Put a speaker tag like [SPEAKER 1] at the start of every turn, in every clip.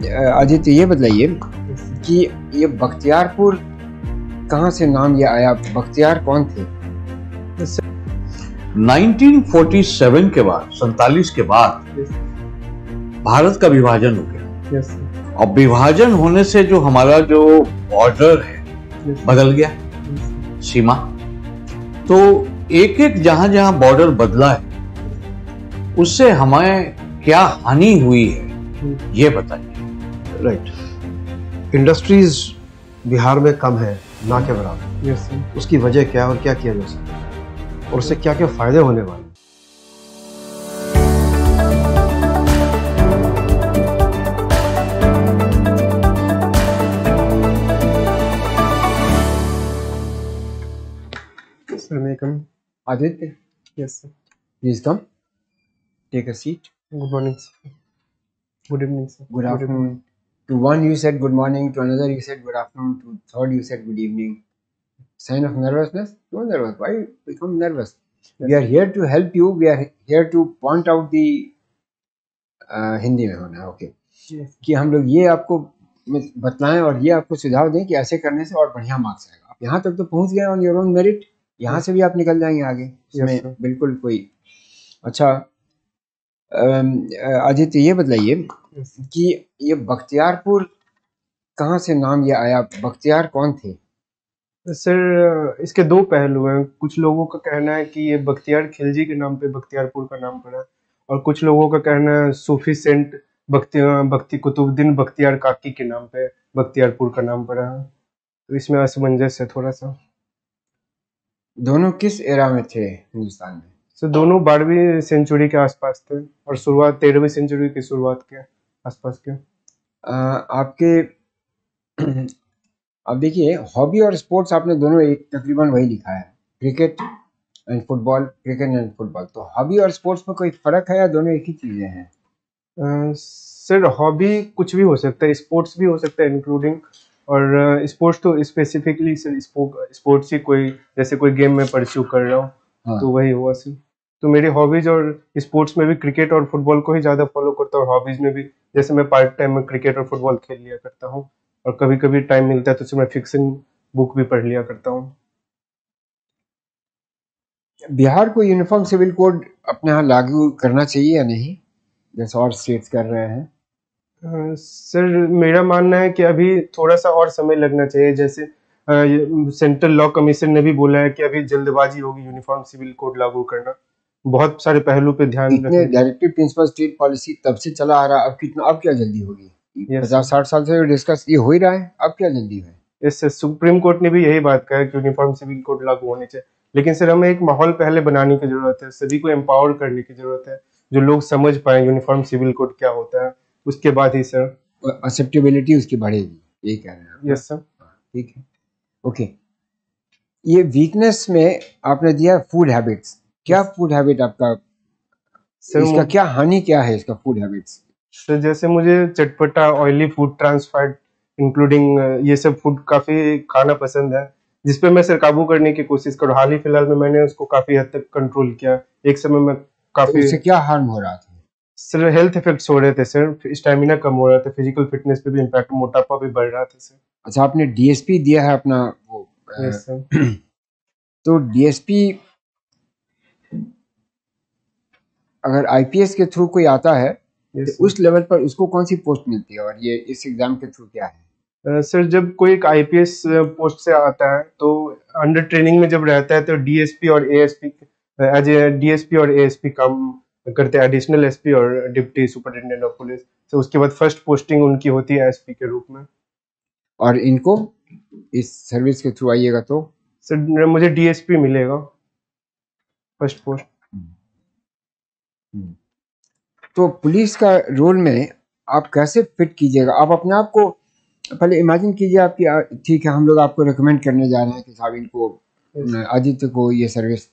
[SPEAKER 1] आदित्य ये बताइए कि ये बख्तियारपुर कहाँ से नाम ये आया? बख्तियार कौन थे?
[SPEAKER 2] 1947 के बाद 47 के बाद भारत का विभाजन हो गया। और विभाजन होने से जो हमारा जो बॉर्डर है बदल गया, सीमा। तो एक एक जहां जहां बॉर्डर बदला है उससे हमें क्या हानि हुई है ये बताइए।
[SPEAKER 3] राइट। इंडस्ट्रीज बिहार में कम है, ना के बराबर। उसकी वजह क्या है और क्या किया जा सकता है और उससे क्या क्या फायदे होने वाले?
[SPEAKER 1] Aditya,
[SPEAKER 4] Yes, sir.
[SPEAKER 1] please come. Take a seat.
[SPEAKER 4] Good morning, sir. Good evening, sir.
[SPEAKER 1] Good afternoon. To one you said good morning, to another you said good afternoon, to third you said good evening. Sign of nervousness? Don't nervous. Why become nervous? We are here to help you. We are here to point out the Hindi में होना है, okay, कि हम लोग ये आपको बतलाएं और ये आपको सुझाव दें कि ऐसे करने से और बढ़िया मार्क्स आएगा। आप यहाँ तक तो पहुँच गए ऑन योर ओन मेरिट, यहाँ से भी आप निकल जाएंगे आगे, इसमें बिल्कुल कोई। अच्छा आदित्य ये बताइए कि ये बख्तियारपुर कहाँ से नाम ये आया? बख्तियार कौन थे?
[SPEAKER 4] सर, इसके दो पहलू हैं। कुछ लोगों का कहना है कि ये बख्तियार खिलजी के नाम पे बख्तियारपुर का नाम पड़ा, और कुछ लोगों का कहना है सूफी सेंट बख्ती कुतुबुद्दीन बख्तियार काकी के नाम पे बख्तियारपुर का नाम पड़ा है। तो इसमें असमंजस है थोड़ा सा।
[SPEAKER 1] दोनों किस एरा में थे हिंदुस्तान में?
[SPEAKER 4] सर, दोनों 12वीं सेंचुरी के आसपास थे और शुरुआत 13वीं सेंचुरी की शुरुआत के आसपास के।
[SPEAKER 1] आपके अब देखिए, हॉबी और स्पोर्ट्स आपने दोनों एक तकरीबन वही लिखा है, cricket and football, cricket and football. तो हॉबी और स्पोर्ट्स में कोई फर्क है या दोनों एक ही चीजें हैं?
[SPEAKER 4] सर, हॉबी कुछ भी हो सकता है, स्पोर्ट्स भी हो सकता है इंक्लूडिंग, और स्पोर्ट्स तो स्पेसिफिकली सर स्पोर्ट्स ही, कोई जैसे कोई गेम में परस्यू कर रहा हूँ। हाँ। तो वही हुआ सर। तो मेरी हॉबीज और स्पोर्ट्स में भी क्रिकेट और फुटबॉल को ही ज़्यादा फॉलो करता हूँ। हॉबीज में भी जैसे मैं पार्ट टाइम में क्रिकेट और फुटबॉल खेल लिया करता हूँ, और कभी कभी टाइम मिलता है तो मैं फिक्शन बुक भी पढ़ लिया करता हूँ।
[SPEAKER 1] बिहार को यूनिफॉर्म सिविल कोड अपने यहाँ लागू करना चाहिए या नहीं, जैसे और स्टेट्स कर रहे हैं?
[SPEAKER 4] सर, मेरा मानना है कि अभी थोड़ा सा और समय लगना चाहिए। जैसे सेंट्रल लॉ कमीशन ने भी बोला है कि अभी जल्दबाजी होगी यूनिफॉर्म सिविल कोड लागू करना। बहुत सारे पहलू पे ध्यान
[SPEAKER 1] रखना। डायरेक्टिव प्रिंसिपल स्टेट पॉलिसी तब से चला आ रहा, अब क्या जल्दी होगी? 50-60 साल से डिस्कस ये हो ही रहा है, अब क्या जल्दी है?
[SPEAKER 4] इससे सुप्रीम कोर्ट ने भी यही बात कहा है कि यूनिफॉर्म सिविल कोड लागू होने चाहिए। लेकिन सर, हमें एक माहौल पहले बनाने की जरूरत है, सभी को एम्पावर करने की जरूरत है, जो लोग समझ पाए यूनिफॉर्म सिविल कोड क्या होता है। उसके बाद ही सर
[SPEAKER 1] एक्सेप्टेबिलिटी उसकी बढ़ेगी, यही कह रहे हैं?
[SPEAKER 4] Yes sir.
[SPEAKER 1] ठीक है, ओके। ये वीकनेस में आपने दिया फूड हैबिट्स। क्या फूड हैबिट आपका सर, इसका क्या हानि क्या है इसका फूड हैबिट्स?
[SPEAKER 4] सर, जैसे मुझे चटपटा oily food, trans fat including ये सब फूड काफी खाना पसंद है, जिसपे मैं सर काबू करने की कोशिश करूँ। हाल ही फिलहाल में मैंने उसको काफी हद तक कंट्रोल किया। एक समय में काफी।
[SPEAKER 1] तो उससे क्या हार्म हो रहा था?
[SPEAKER 4] सर, हेल्थ इफेक्ट्स हो रहे थे सर, स्टैमिना कम हो रहा था, फिजिकल फिटनेस पे भी इम्पैक्ट, मोटापा भी बढ़ रहा था सर।
[SPEAKER 1] अच्छा, आपने डीएसपी दिया है अपना वो?
[SPEAKER 4] Yes sir.
[SPEAKER 1] तो डीएसपी अगर आईपीएस के थ्रू कोई आता है तो उस लेवल पर उसको कौन सी पोस्ट मिलती है, और ये इस एग्जाम के थ्रू क्या है?
[SPEAKER 4] सर, जब कोई एक आईपीएस पोस्ट से आता है तो अंडर ट्रेनिंग में जब रहता है तो डीएसपी और एएसपी एज ए डीएसपी और एएसपी काम करते हैं, एडिशनल एसपी और डिप्टी सुपरिटेंडेंट ऑफ पुलिस। तो उसके बाद फर्स्ट पोस्टिंग उनकी होती है एसपी के रूप में।
[SPEAKER 1] और इनको इस सर्विस के थ्रू आइएगा तो
[SPEAKER 4] सर मुझे डीएसपी मिलेगा फर्स्ट पोस्ट।
[SPEAKER 1] तो पुलिस का रोल में आप कैसे फिट कीजिएगा? आप अपने आप को पहले इमेजिन कीजिए, आपकी ठीक है, हम लोग आपको रिकमेंड करने जा रहे हैं कि साहब इनको, आदित्य को ये सर्विस,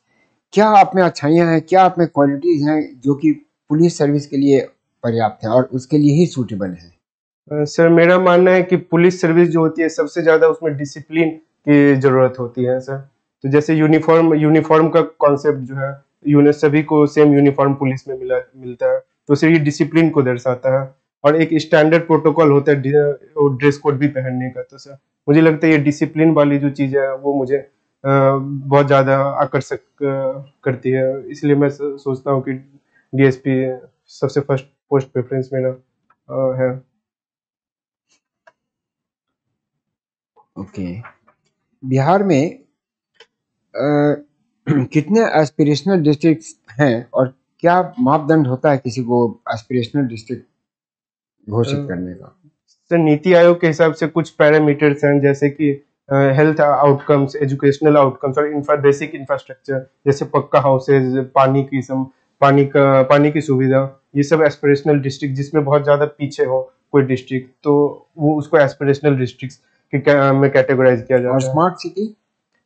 [SPEAKER 1] क्या आप में अच्छाइयाँ हैं, क्या आप में क्वालिटीज हैं जो कि पुलिस सर्विस के लिए पर्याप्त है और उसके लिए ही सूटेबल है?
[SPEAKER 4] सर, मेरा मानना है कि पुलिस सर्विस जो होती है सबसे ज्यादा उसमें डिसिप्लिन की जरूरत होती है सर। तो जैसे यूनिफॉर्म का कॉन्सेप्ट जो है, सभी को सेम यूनिफॉर्म पुलिस में मिलता है, तो सर ये डिसिप्लिन को दर्शाता है। और एक स्टैंडर्ड प्रोटोकॉल होता है ड्रेस कोड भी पहनने का। तो सर मुझे लगता है ये डिसिप्लिन वाली जो चीज़ है वो मुझे बहुत ज़्यादा आकर्षक करती है, इसलिए मैं सोचता हूँ कि डीएसपी सबसे फर्स्ट पोस्ट प्रेफरेंस मेरा है।
[SPEAKER 1] ओके, बिहार में कितने एस्पिरेशनल डिस्ट्रिक्ट्स हैं और क्या मापदंड होता है किसी को एस्पिरेशनल डिस्ट्रिक्ट घोषित करने का?
[SPEAKER 4] सर नीति आयोग के हिसाब से कुछ पैरामीटर्स हैं, जैसे कि हेल्थ आउटकम्स, एजुकेशनल आउटकम्स और बेसिक इंफ्रास्ट्रक्चर, जैसे पक्का हाउसेज, पानी की सुविधा, ये सब एस्पिरेशनल डिस्ट्रिक्ट जिसमें बहुत ज्यादा पीछे हो कोई डिस्ट्रिक्ट, तो वो उसको एस्पिरेशनल डिस्ट्रिक्ट में कैटेगराइज किया जाता है।
[SPEAKER 1] और स्मार्ट सिटी?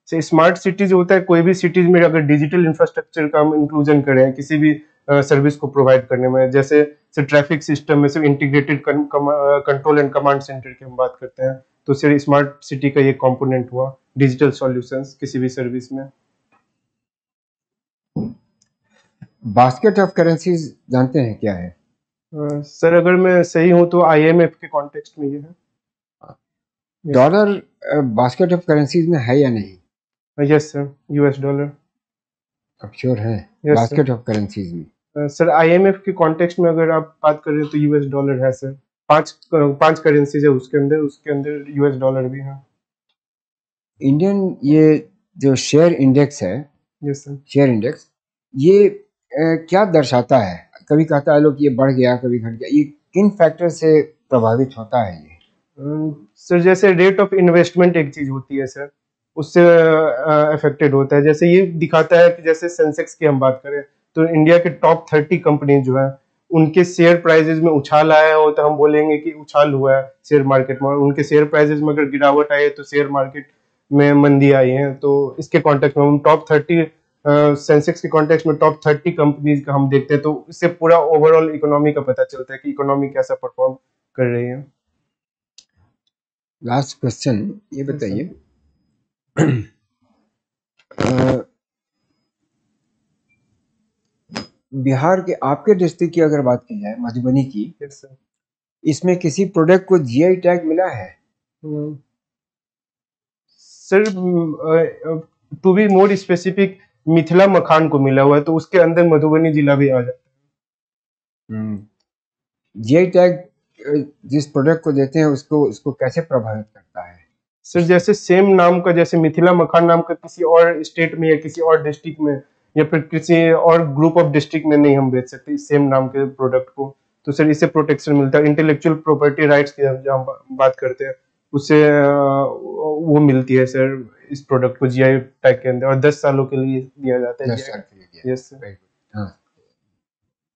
[SPEAKER 4] से स्मार्ट सिटीज होता है कोई भी सिटीज में अगर डिजिटल इंफ्रास्ट्रक्चर का हम इंक्लूजन करें किसी भी सर्विस को प्रोवाइड करने में, जैसे ट्रैफिक सिस्टम में सिर्फ integrated control and command centre की हम बात करते हैं, तो सिर्फ स्मार्ट सिटी का ये कंपोनेंट हुआ डिजिटल सॉल्यूशंस किसी भी सर्विस में।
[SPEAKER 1] बास्केट ऑफ करेंसीज जानते हैं क्या है?
[SPEAKER 4] सर अगर मैं सही हूं तो आईएमएफ के कॉन्टेक्स्ट में ये है।
[SPEAKER 1] डॉलर बास्केट ऑफ करेंसीज में है या नहीं?
[SPEAKER 4] Yes sir, US dollar.
[SPEAKER 1] अब श्योर है
[SPEAKER 4] Yes,
[SPEAKER 1] बास्केट ऑफ करेंसीज में?
[SPEAKER 4] सर आईएमएफ के कॉन्टेक्स्ट में अगर आप बात कर रहे हैं तो यूएस डॉलर है सर। पांच करेंसीज है उसके अंदर यूएस डॉलर भी है।
[SPEAKER 1] इंडियन ये जो शेयर इंडेक्स है,
[SPEAKER 4] यस सर।
[SPEAKER 1] शेयर इंडेक्स, ये क्या दर्शाता है? कभी कहता है लोग ये बढ़ गया, कभी घट गया, ये किन फैक्टर से प्रभावित होता है? ये
[SPEAKER 4] सर जैसे रेट ऑफ इन्वेस्टमेंट एक चीज होती है सर, उससे अफेक्टेड होता है। जैसे ये दिखाता है कि जैसे सेंसेक्स की हम बात करें तो इंडिया के टॉप 30 कंपनी जो है उनके शेयर प्राइसेस में उछाल आया हो तो हम बोलेंगे कि उछाल हुआ है शेयर मार्केट में, और उनके शेयर प्राइसेस में अगर गिरावट आई है तो शेयर मार्केट में मंदी आई है। तो इसके कॉन्टेक्स्ट में हम टॉप 30 सेंसेक्स के कॉन्टेक्स्ट में टॉप 30 कंपनीज का हम देखते हैं, तो इससे पूरा ओवरऑल इकोनॉमी का पता चलता है कि इकोनॉमी कैसा परफॉर्म कर रही है।
[SPEAKER 1] लास्ट क्वेश्चन ये बताइए, बिहार के आपके डिस्ट्रिक्ट की अगर बात की जाए, मधुबनी की,
[SPEAKER 4] यस सर।
[SPEAKER 1] इसमें किसी प्रोडक्ट को जीआई टैग मिला है?
[SPEAKER 4] Sir to be more specific Mithila makhana को मिला हुआ है, तो उसके अंदर मधुबनी जिला भी आ जाता है।
[SPEAKER 1] जीआई टैग जिस प्रोडक्ट को देते हैं उसको कैसे प्रभावित करता है?
[SPEAKER 4] सर जैसे सेम नाम का, जैसे मिथिला मखान नाम का किसी और स्टेट में या किसी और डिस्ट्रिक्ट में या फिर किसी और ग्रुप ऑफ डिस्ट्रिक्ट में नहीं हम बेच सकते सेम नाम के प्रोडक्ट को, तो सर इससे प्रोटेक्शन मिलता है। इंटेलेक्चुअल प्रॉपर्टी राइट्स की जब हम बात करते हैं उससे वो मिलती है सर इस प्रोडक्ट को जीआई टैग के अंदर, और 10 सालों के लिए दिया जाता है।
[SPEAKER 1] 10 साल के लिए दिया।
[SPEAKER 4] Yes sir.
[SPEAKER 1] हाँ।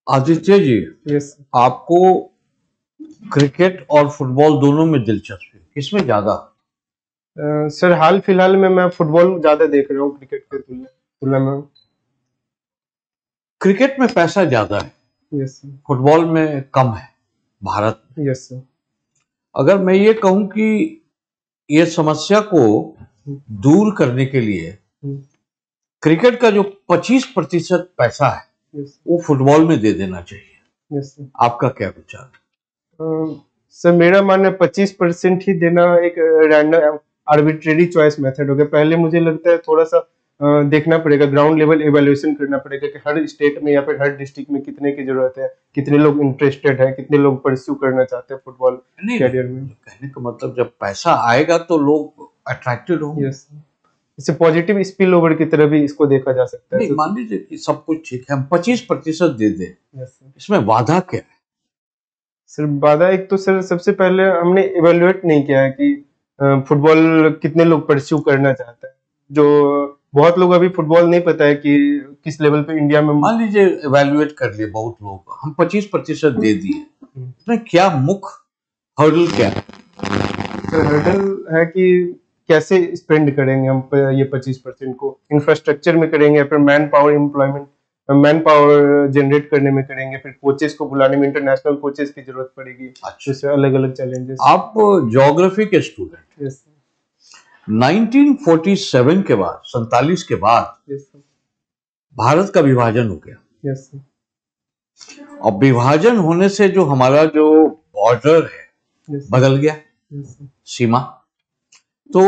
[SPEAKER 2] आदित्य जी,
[SPEAKER 4] यस
[SPEAKER 2] आपको क्रिकेट और फुटबॉल दोनों में दिलचस्पी, किसमें ज्यादा?
[SPEAKER 4] सर हाल फिलहाल में मैं फुटबॉल ज्यादा देख रहा हूँ क्रिकेट के तुलना में।
[SPEAKER 2] क्रिकेट में पैसा ज्यादा है,
[SPEAKER 4] यस सर।
[SPEAKER 2] फुटबॉल में कम है भारत में।
[SPEAKER 4] Yes sir.
[SPEAKER 2] अगर मैं ये कहूं कि ये समस्या को दूर करने के लिए क्रिकेट का जो 25% पैसा है वो फुटबॉल में दे देना चाहिए।
[SPEAKER 4] Yes sir.
[SPEAKER 2] आपका क्या विचार?
[SPEAKER 4] सर मेरा मानना 25% ही देना एक रैंडम आर्बिट्रेरी चॉइस मेथड हो गया। पहले मुझे लगता है थोड़ा सा देखना पड़ेगा, ग्राउंड लेवल एवेल्युएशन करना पड़ेगा कि हर स्टेट में या फिर हर डिस्ट्रिक्ट में कितने की जरूरत है, कितने लोग इंटरेस्टेड है, कितने लोग परस्यू करना चाहते हैं फुटबॉल कैरियर में।
[SPEAKER 2] कहने का मतलब जब पैसा आएगा तो लोग अट्रैक्टेड होंगे।
[SPEAKER 4] यस, इससे पॉजिटिव स्पिल ओवर की तरह भी इसको देखा जा सकता है।
[SPEAKER 2] मान लीजिए कि सब कुछ ठीक है, हम 25% दे दें,
[SPEAKER 4] यस,
[SPEAKER 2] इसमें वादा क्या है?
[SPEAKER 4] सर वादा एक तो सर सबसे पहले हमने इवेल्युएट नहीं किया है कि फुटबॉल कितने लोग परस्यू करना चाहते हैं। जो बहुत लोग अभी फुटबॉल नहीं पता है कि किस लेवल पे इंडिया में।
[SPEAKER 2] मान लीजिए इवेल्युएट कर लिए बहुत लोग, हम 25% दे दिए, इसमें क्या मुख्य हर्डल क्या है?
[SPEAKER 4] हर्डल है कि कैसे स्पेंड करेंगे हम ये 25% को, इंफ्रास्ट्रक्चर में करेंगे, फिर मैन पावर जनरेट करने में करेंगे, फिर कोचेस को बुलाने में, इंटरनेशनल कोचेस की जरूरत पड़ेगी।
[SPEAKER 2] अच्छा,
[SPEAKER 4] अलग अलग चैलेंजेस।
[SPEAKER 2] आप ज्योग्राफी के स्टूडेंट।
[SPEAKER 4] यस।
[SPEAKER 2] 1947 के बाद, 47 के बाद भारत का विभाजन हो गया।
[SPEAKER 4] यस।
[SPEAKER 2] और विभाजन होने से जो हमारा जो बॉर्डर है बदल गया, सीमा। तो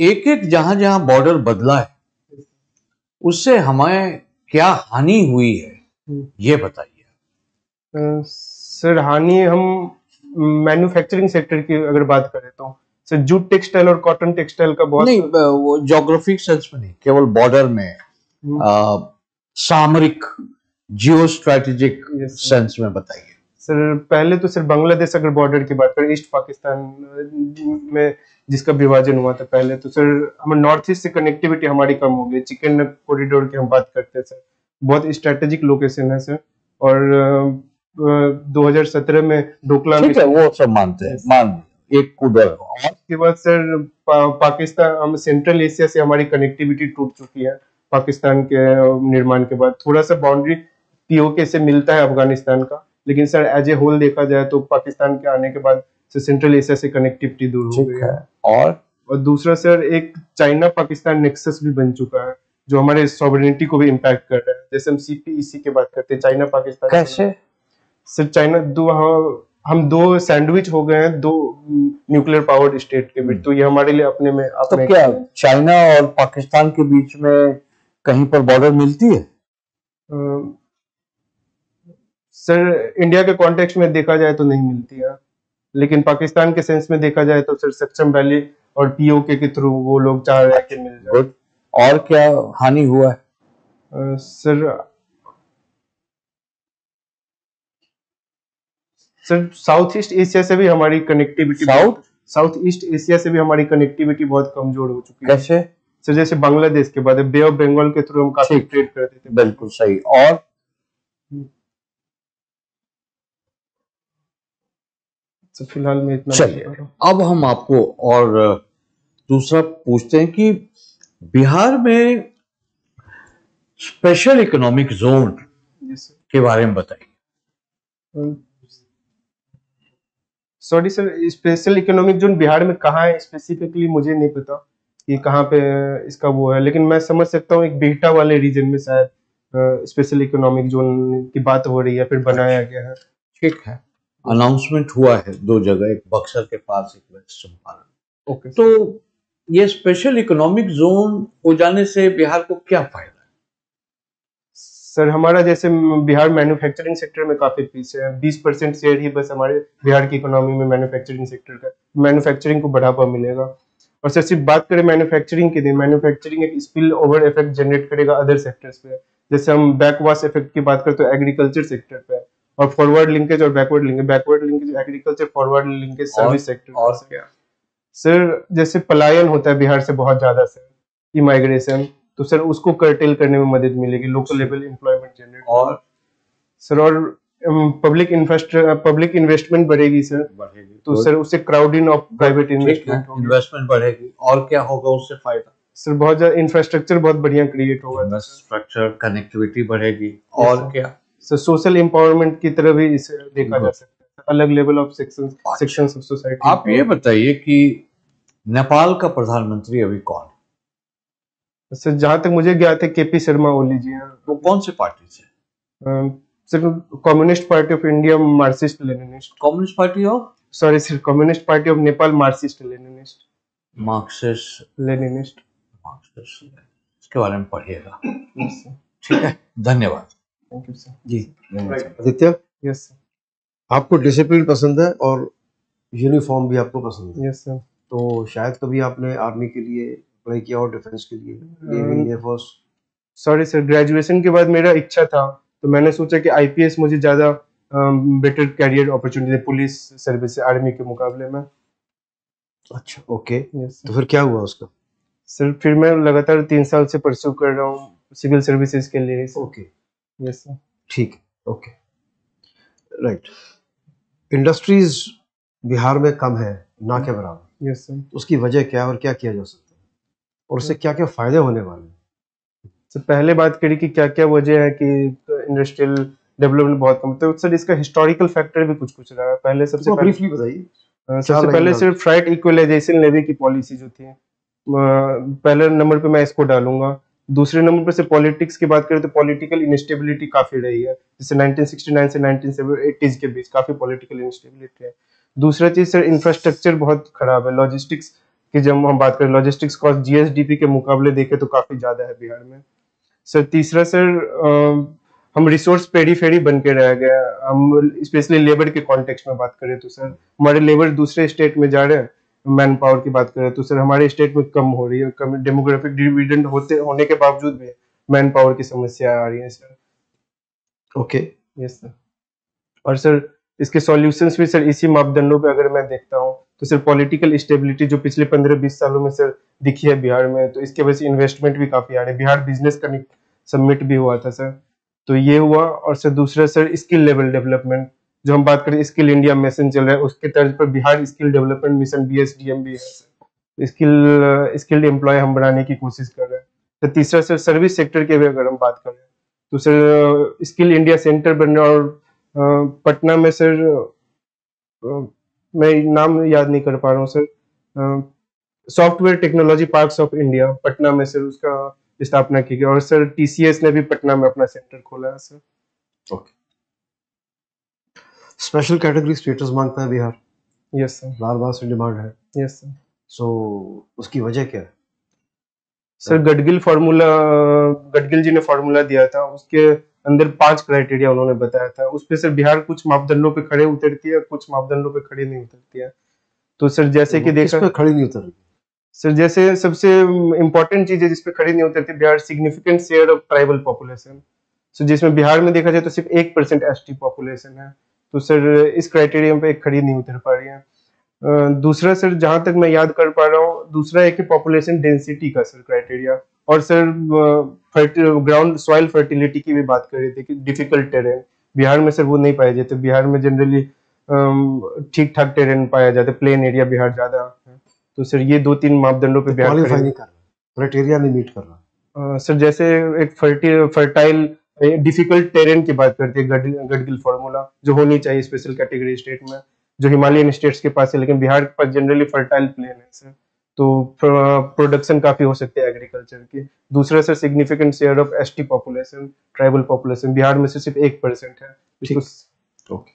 [SPEAKER 2] एक एक जहां जहां बॉर्डर बदला है उससे हमें क्या हानि हुई है ये बताइए।
[SPEAKER 4] सर हानि हम मैन्युफैक्चरिंग सेक्टर की अगर बात करें तो सर जूट टेक्सटाइल और कॉटन टेक्सटाइल का बहुत
[SPEAKER 2] नहीं, वो ज्योग्राफिक सेंस में नहीं, केवल बॉर्डर में सामरिक जियो स्ट्रेटेजिक सेंस में बताइए।
[SPEAKER 4] सर पहले तो सर बांग्लादेश अगर बॉर्डर की बात करें, ईस्ट पाकिस्तान में जिसका विभाजन हुआ था पहले, तो सर हमारे नॉर्थ ईस्ट से कनेक्टिविटी हमारी कम हो गई। चिकन कॉरिडोर की हम बात करते हैं सर, बहुत स्ट्रेटेजिक लोकेशन है सर। और 2017 में डोकलाम,
[SPEAKER 2] ठीक है वो सब मानते हैं, मान एक कुदर।
[SPEAKER 4] उसके बाद सर पाकिस्तान, हम सेंट्रल एशिया से हमारी कनेक्टिविटी टूट चुकी है पाकिस्तान के निर्माण के बाद। थोड़ा सा बाउंड्री पीओके से मिलता है अफगानिस्तान का, लेकिन सर एज ए होल देखा जाए तो पाकिस्तान के आने के बाद से सेंट्रल एशिया से कनेक्टिविटी दूर हो गई है। और दूसरा सर एक चाइना पाकिस्तान नेक्सस भी बन चुका है जो हमारे सॉवरेनिटी को भी इम्पैक्ट कर रहा है। जैसे हम सीपीईसी की बात करते हैं, चाइना पाकिस्तान
[SPEAKER 2] कैसे
[SPEAKER 4] सर चाइना हम दो सैंडविच हो गए हैं दो न्यूक्लियर पावर्ड स्टेट के बीच, तो ये हमारे लिए अपने में
[SPEAKER 2] तो क्या चाइना और पाकिस्तान के बीच में कहीं पर बॉर्डर मिलती है?
[SPEAKER 4] सर इंडिया के कॉन्टेक्स्ट में देखा जाए तो नहीं मिलती है, लेकिन पाकिस्तान के सेंस में देखा जाए तो सर सक्षम वैली और पीओके के थ्रू वो लोग चाह रहे हैं कि मिल जाए।
[SPEAKER 2] और क्या हानि हुआ है?
[SPEAKER 4] सर साउथ ईस्ट एशिया से भी हमारी कनेक्टिविटी साउथ ईस्ट एशिया से भी हमारी कनेक्टिविटी बहुत कमजोर हो चुकी है।
[SPEAKER 2] कैसे?
[SPEAKER 4] सर जैसे बांग्लादेश के बाद बे ऑफ बंगाल के थ्रू हम काफी ट्रेड करते थे।
[SPEAKER 2] बिल्कुल सही। और
[SPEAKER 4] तो फिलहाल में इतना।
[SPEAKER 2] चलिए अब हम आपको और दूसरा पूछते हैं कि बिहार में स्पेशल इकोनॉमिक जोन के बारे में बताइए।
[SPEAKER 4] Sorry sir, special economic zone Bihar में कहाँ है स्पेसिफिकली मुझे नहीं पता कि कहाँ पे इसका वो है, लेकिन मैं समझ सकता हूँ एक बिहटा वाले रीजन में शायद स्पेशल इकोनॉमिक जोन की बात हो रही है, फिर बनाया गया है।
[SPEAKER 2] ठीक है, अनाउंसमेंट हुआ है दो जगह, एक बक्सर के पास, एक वेस्ट चंपारण।
[SPEAKER 4] ओके,
[SPEAKER 2] तो ये स्पेशल इकोनॉमिक जोन हो जाने से बिहार को क्या फायदा है?
[SPEAKER 4] सर हमारा जैसे बिहार मैन्युफैक्चरिंग सेक्टर में काफी पीछे है। 20% शेयर ही बस हमारे बिहार की इकोनॉमी में मैन्युफैक्चरिंग सेक्टर का, मैन्युफैक्चरिंग को बढ़ावा मिलेगा। और सर सिर्फ बात करें मैन्युफैक्चरिंग की, मैन्युफैक्चरिंग एक स्पिल ओवर इफेक्ट जनरेट करेगा अदर सेक्टर्स पे। जैसे हम बैकवाश इफेक्ट की बात करें तो एग्रीकल्चर सेक्टर पे, और फॉरवर्ड लिंकेज और backward linkage agriculture, forward linkage service sector. और क्या सर, जैसे पलायन होता है बिहार से बहुत ज्यादा सर, इमाइग्रेशन, तो सर उसको कर्टेल करने में मदद मिलेगी, लोकल लेवल एम्प्लॉयमेंट जनरेट। और सर और पब्लिक इन्वेस्टमेंट बढ़ेगी सर, तो सर उससे क्राउडिंग ऑफ प्राइवेट
[SPEAKER 2] इन्वेस्टमेंट बढ़ेगी। और क्या होगा उससे फायदा?
[SPEAKER 4] सर बहुत ज्यादा इंफ्रास्ट्रक्चर बहुत बढ़िया क्रिएट होगा,
[SPEAKER 2] इंफ्रास्ट्रक्चर कनेक्टिविटी बढ़ेगी। और क्या
[SPEAKER 4] सर, सोशल एम्पावरमेंट की तरह भी इसे देखा जा सकता है, अलग level of sections of society.
[SPEAKER 2] आप ये बताइए कि नेपाल का प्रधानमंत्री अभी कौन है?
[SPEAKER 4] सर जहां तक मुझे ज्ञात है केपी शर्मा ओली जी हैं।
[SPEAKER 2] वो कौन से पार्टी से?
[SPEAKER 4] Sir communist party of India, Marxist Leninist.
[SPEAKER 2] Communist party of,
[SPEAKER 4] sorry sir, communist party of Nepal, Marxist Leninist.
[SPEAKER 2] Marxist
[SPEAKER 4] Leninist,
[SPEAKER 2] इसके बारे में पढ़िएगा। ठीक है, धन्यवाद।
[SPEAKER 4] Thank you sir.
[SPEAKER 3] जी आदित्य,
[SPEAKER 4] यस सर।
[SPEAKER 3] आपको डिसिप्लिन पसंद है और यूनिफॉर्म भी आपको पसंद है?
[SPEAKER 4] Yes sir.
[SPEAKER 3] तो शायद कभी आपने आर्मी के लिए अप्लाई किया और डिफेंस के लिए, navy, air force?
[SPEAKER 4] Sorry sir, graduation के बाद मेरा इच्छा था, तो मैंने सोचा कि आईपीएस मुझे ज्यादा बेटर कैरियर अपॉर्चुनिटी है पुलिस सर्विस से, आर्मी के मुकाबले में।
[SPEAKER 3] अच्छा, ओके।
[SPEAKER 4] यस
[SPEAKER 3] तो फिर क्या हुआ उसका?
[SPEAKER 4] सर फिर मैं लगातार 3 साल से परस्यू कर रहा हूँ सिविल सर्विसेज के लिए।
[SPEAKER 3] Okay,
[SPEAKER 4] yes sir.
[SPEAKER 3] ठीक है, ओके, राइट। इंडस्ट्रीज बिहार में कम है, ना के बराबर।
[SPEAKER 4] Yes sir.
[SPEAKER 3] उसकी वजह क्या है और क्या किया जा सकता है, और उससे क्या क्या फायदे होने वाले हैं?
[SPEAKER 4] सर पहले बात करी कि क्या क्या वजह है कि इंडस्ट्रियल डेवलपमेंट बहुत कम, तो सर इसका हिस्टोरिकल फैक्टर भी कुछ कुछ रहा है। पहले सबसे
[SPEAKER 3] ब्रीफली बताइए।
[SPEAKER 4] सबसे पहले सिर्फ फ्राइट इक्वलाइजेशन लेवी की पॉलिसी जो थी, पहले नंबर पे मैं इसको डालूंगा दूसरे नंबर पर से पॉलिटिक्स की बात करें तो पॉलिटिकल इनस्टेबिलिटी काफी रही है, जैसे 1969 से 1980 के बीच काफी पॉलिटिकल इनस्टेबिलिटी है। दूसरा चीज सर इंफ्रास्ट्रक्चर बहुत खराब है, लॉजिस्टिक्स की जब हम बात करें लॉजिस्टिक्स कॉस्ट जीएसडीपी के मुकाबले देखें तो काफी ज्यादा है बिहार में। सर तीसरा सर हम रिसोर्स पेरीफेरी बन के रह गए, हम स्पेशली लेबर के कॉन्टेक्स्ट में बात करें तो सर हमारे लेबर दूसरे स्टेट में जा रहे हैं, मैन पावर की बात करें तो सर हमारे स्टेट में कम हो रही है, कम डेमोग्राफिक डिविडेंड होने के बावजूद भी मैन पावर की समस्या आ रही है सर।
[SPEAKER 3] Okay,
[SPEAKER 4] yes sir. और सर इसके सॉल्यूशंस भी सर इसी मापदंडों पे अगर मैं देखता हूँ तो सर पॉलिटिकल स्टेबिलिटी जो पिछले 15-20 सालों में सर दिखी है बिहार में, तो इसके वजह से इन्वेस्टमेंट भी काफी आ रहे हैं। बिहार बिजनेस समिट भी हुआ था सर, तो ये हुआ। और सर दूसरा सर स्किल लेवल डेवलपमेंट, जो हम बात करें स्किल इंडिया मिशन चल रहा है, उसके तर्ज पर Bihar skill development mission BSDM भी है। स्किल्ड एम्प्लॉय हम बनाने की कोशिश कर रहे हैं। तो तीसरा सर सर्विस सेक्टर के भी अगर हम बात करें तो सर स्किल इंडिया सेंटर बनने, और पटना में सर मैं नाम याद नहीं कर पा रहा हूँ sir, software technology parks of India Patna में सर उसका स्थापना की गई। और सर TCS ने भी पटना में अपना सेंटर खोला है sir.
[SPEAKER 3] Okay. Special category status मांगता है बिहार।
[SPEAKER 4] यस सर,
[SPEAKER 3] बार बार से डिमांड है।
[SPEAKER 4] Yes sir.
[SPEAKER 3] सो उसकी वजह क्या है?
[SPEAKER 4] सर गडगिल जी ने फॉर्मूला दिया था, उसके अंदर 5 क्राइटेरिया उन्होंने बताया था, उस पे सर बिहार कुछ मापदंडों पे खड़े उतरती है, कुछ मापदंडों पे खड़े नहीं उतरती है। तो सर जैसे कि देखा,
[SPEAKER 3] किस पे खड़ी नहीं उतर रही?
[SPEAKER 4] सर जैसे सबसे इम्पोर्टेंट चीज है जिसपे खड़ी नहीं उतरती, Bihar significant share of tribal population. So जिसमें बिहार में देखा जाए तो सिर्फ 1% ST पॉपुलेशन है, तो सर इस क्राइटेरिया पे खड़ी नहीं उतर पा रही है। दूसरा सर जहां तक मैं याद कर पा रहा हूँ, दूसरा है कि पॉपुलेशन डेंसिटी का सर क्राइटेरिया, और सर ग्राउंड सॉइल फर्टिलिटी की भी बात कर रहे थे कि डिफिकल्ट टेरेन बिहार में सर वो नहीं पाए जाते। बिहार में जनरली ठीक ठाक टेरेन पाया जाता है, प्लेन एरिया बिहार ज्यादा है। तो सर ये 2-3 मापदंडों पे बिहार
[SPEAKER 3] क्वालिफाई नहीं कर रहा, क्राइटेरिया नहीं मीट कर रहा।
[SPEAKER 4] सर जैसे एक फर्टाइल डिफिकल्ट टेरेन की बात करते हैं गडगिल फॉर्मूला, जो होनी चाहिए स्पेशल कैटेगरी स्टेट में, जो हिमालयन स्टेट्स के पास है, लेकिन बिहार के पास जनरली फर्टाइल प्लेन है सर, तो प्रोडक्शन काफी हो सकते हैं एग्रीकल्चर की। दूसरा sir significant share of ST population, tribal population, Bihar में से सिर्फ 1% है।
[SPEAKER 3] ओके।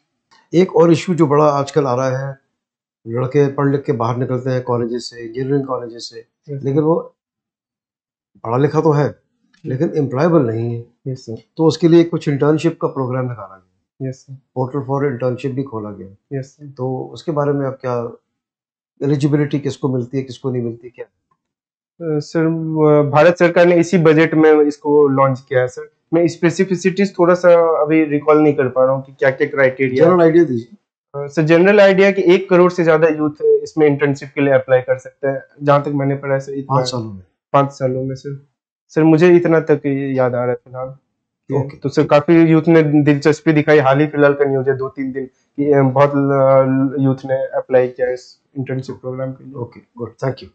[SPEAKER 3] एक और इशू जो बड़ा आजकल आ रहा है, लड़के पढ़ लिख के बाहर निकलते हैं कॉलेजेस से, इंजीनियरिंग कॉलेजेस से, लेकिन वो पढ़ा लिखा तो है लेकिन एम्प्लॉयबल नहीं है।
[SPEAKER 4] Yes sir.
[SPEAKER 3] तो उसके लिए कुछ इंटर्नशिप का प्रोग्राम निकाला गया।
[SPEAKER 4] Yes sir.
[SPEAKER 3] Portal for internship भी खोला गया।
[SPEAKER 4] Yes sir.
[SPEAKER 3] तो उसके बारे में आप क्या, एलिजिबिलिटी किसको मिलती है किसको नहीं मिलती, क्या?
[SPEAKER 4] सर भारत सरकार ने इसी बजट में इसको लॉन्च किया है सर। मैं स्पेसिफिसिटीज थोड़ा सा अभी रिकॉल नहीं कर पा रहा हूँ कि क्या क्या क्राइटेरिया।
[SPEAKER 3] जनरल आइडिया दीजिए।
[SPEAKER 4] सर जनरल आइडिया कि 1 करोड़ से ज्यादा यूथ इसमें इंटर्नशिप के लिए अप्लाई कर सकते हैं, जहां तक मैंने पढ़ा है सर।
[SPEAKER 3] 5 सालों में?
[SPEAKER 4] 5 सालों में सर मुझे इतना तक याद आ रहा है फिलहाल।
[SPEAKER 3] ओके।
[SPEAKER 4] तो सर काफी यूथ ने दिलचस्पी दिखाई, हाल ही फिलहाल का न्यूज है 2-3 दिन कि बहुत यूथ ने अप्लाई किया इस इंटर्नशिप प्रोग्राम के लिए।
[SPEAKER 3] Okay, good, thank you.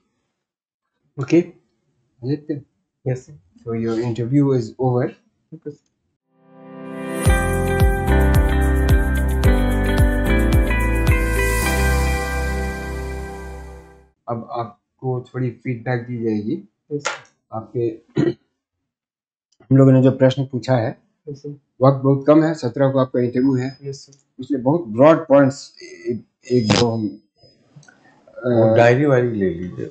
[SPEAKER 1] Okay. Nitin,
[SPEAKER 4] yes sir.
[SPEAKER 1] so your interview is over. अब आपको थोड़ी फीडबैक दी जाएगी। आपके हम लोगों ने जो प्रश्न पूछा है, वक्त बहुत कम है, 17 को आपका इंटरव्यू है, इसलिए बहुत ब्रॉड पॉइंट्स एक दो हम
[SPEAKER 2] डायरी वायरी ले लीजिए।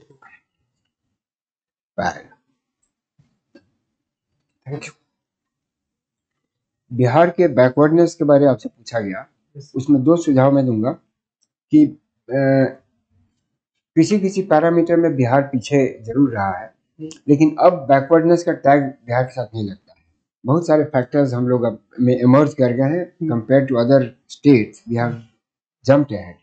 [SPEAKER 1] Thank you. बिहार के बैकवर्डनेस के बारे में आपसे पूछा गया, उसमें 2 सुझाव मैं दूंगा कि किसी किसी पैरामीटर में बिहार पीछे जरूर रहा है, लेकिन अब बैकवर्डनेस का टैग बिहार के साथ नहीं लगता है। बहुत सारे फैक्टर्स हम लोग अब में इमर्ज कर गए हैं। Compare to other states we have jumped ahead.